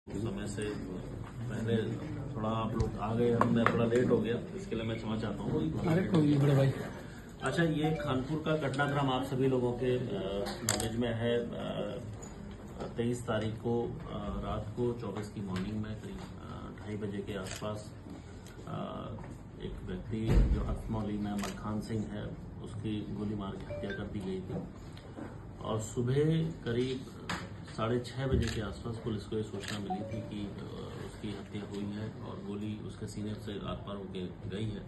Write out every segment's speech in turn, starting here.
समय से पहले थोड़ा आप लोग आ गए, मैं थोड़ा लेट हो गया, इसके लिए मैं क्षमा चाहता हूँ। अरे कोई नहीं बड़े भाई। अच्छा, ये खानपुर का घटनाक्रम आप सभी लोगों के नॉलेज में है। 23 तारीख को रात को 24 की मॉर्निंग में करीब 2:30 बजे के आसपास एक व्यक्ति जो हथमौली में मलखान सिंह है, उसकी गोली मार के हत्या कर दी गई थी। और सुबह करीब 6:30 बजे के आसपास पुलिस को ये सूचना मिली थी कि उसकी हत्या हुई है और गोली उसके सीने से आर पार होके गई है।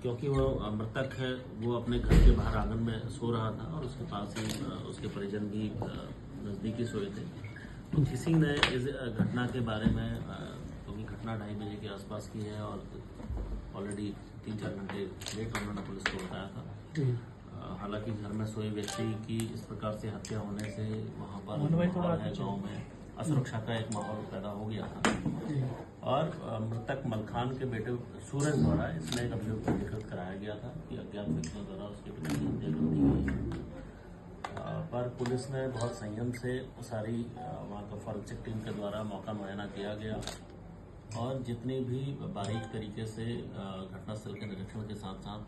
क्योंकि वो मृतक है, वो अपने घर के बाहर आंगन में सो रहा था और उसके पास ही उसके परिजन भी नज़दीकी सोए थे। तो किसी ने इस घटना के बारे में, क्योंकि घटना 2:30 बजे के आसपास की है और ऑलरेडी 3-4 घंटे लेट उन्होंने पुलिस को बताया था। हालांकि घर में सोए व्यक्ति की इस प्रकार से हत्या होने से वहाँ पर माहौल है, गाँव में असुरक्षा का एक माहौल पैदा हो गया था। और मृतक मलखान के बेटे सूरज द्वारा इसमें एक अभियोग पंजीकृत कराया गया था कि अज्ञात व्यक्तियों द्वारा उसके पिता की हत्या कर दी गई है। पर पुलिस ने बहुत संयम से सारी वहाँ का फॉरेंसिक टीम के द्वारा मौका मुआयना किया गया और जितनी भी बारीक तरीके से घटनास्थल के निरीक्षण के साथ साथ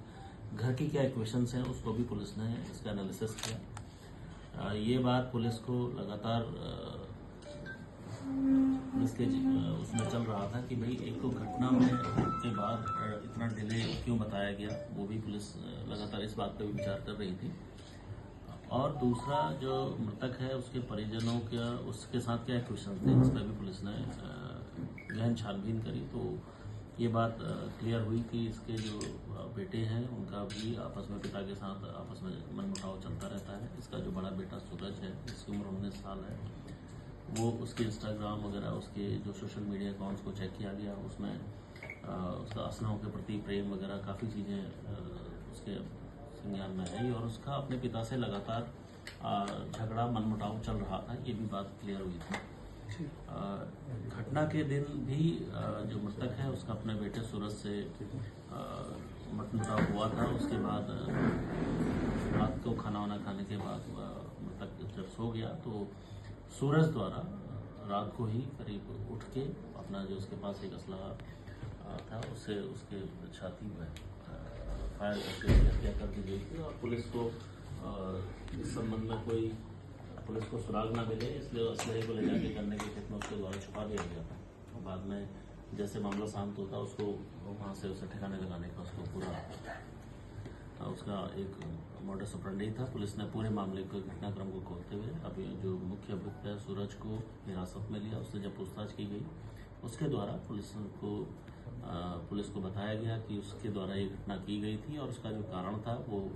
घर की क्या इक्वेशंस हैं उसको भी पुलिस ने इसका एनालिसिस किया। ये बात पुलिस को लगातार इसके उसमें चल रहा था कि भाई एक तो घटना में के बाद इतना डिले क्यों बताया गया, वो भी पुलिस लगातार इस बात पर विचार कर रही थी। और दूसरा, जो मृतक है उसके परिजनों का उसके साथ क्या क्वेश्चन थे, इस पर भी पुलिस ने गहन छानबीन करी। तो ये बात क्लियर हुई कि इसके जो बेटे हैं उनका भी आपस में पिता के साथ आपस में मनमुटाव चलता रहता है। इसका जो बड़ा बेटा सूरज है, जिसकी उम्र 19 साल है, वो उसके इंस्टाग्राम वगैरह उसके जो सोशल मीडिया अकाउंट्स को चेक किया गया, उसमें उसका असनाओं के प्रति प्रेम वगैरह काफ़ी चीज़ें उसके संज्ञान में है और उसका अपने पिता से लगातार झगड़ा मनमुटाव चल रहा था। ये भी बात क्लियर हुई थी। घटना के दिन भी जो मृतक है उसका अपने बेटे सूरज से मनमुटाव हुआ था। उसके बाद रात को खाना वाना खाने के बाद मृतक जब सो गया तो सूरज द्वारा रात को ही करीब उठ के अपना जो उसके पास एक असला था उससे उसके छाती में फायर करके हत्या कर दी गई थी। और पुलिस को इस संबंध में कोई पुलिस को सुराग ना मिले, इसलिए असलहे को ले जाके करने के खेत में उसके द्वारा छुपा दिया गया था। और बाद में जैसे मामला शांत होता उसको वहाँ से उसे ठिकाने लगाने का उसको पूरा उसका एक मॉडस ऑपरेंडी था। पुलिस ने पूरे मामले को घटनाक्रम को खोलते हुए अभी जो मुख्य अभियुक्त है सूरज को हिरासत में लिया। उससे जब पूछताछ की गई उसके द्वारा पुलिस को बताया गया कि उसके द्वारा ये घटना की गई थी और उसका जो कारण था वो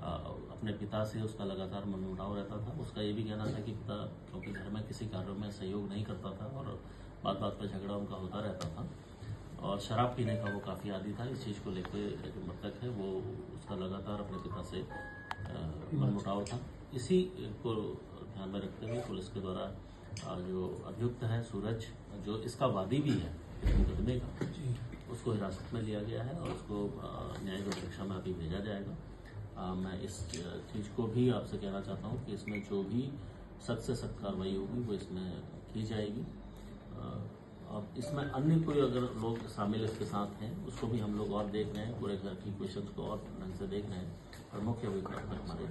अपने पिता से उसका लगातार मनमुटाव रहता था। उसका ये भी कहना था कि पिता क्योंकि घर में किसी कार्यों में सहयोग नहीं करता था और बात बात पर झगड़ा उनका होता रहता था और शराब पीने का वो काफ़ी आदी था। इस चीज़ को लेकर जो मृतक है वो उसका लगातार अपने पिता से मनमुटाव था। इसी को ध्यान में रखते हुए पुलिस के द्वारा जो अभियुक्त है सूरज, जो इसका वादी भी है इस मुकदमे का, उसको हिरासत में लिया गया है और उसको न्यायिक परीक्षा में अभी भेजा जाएगा। मैं इस चीज़ को भी आपसे कहना चाहता हूँ कि इसमें जो भी सख्त से सख्त कार्रवाई होगी वो इसमें की जाएगी। और इसमें अन्य कोई अगर लोग शामिल इसके साथ हैं उसको भी हम लोग और देख रहे हैं, पूरे घर की क्वेश्चन को और ढंग से देख रहे हैं। और मुख्य अभियुक्त हमारे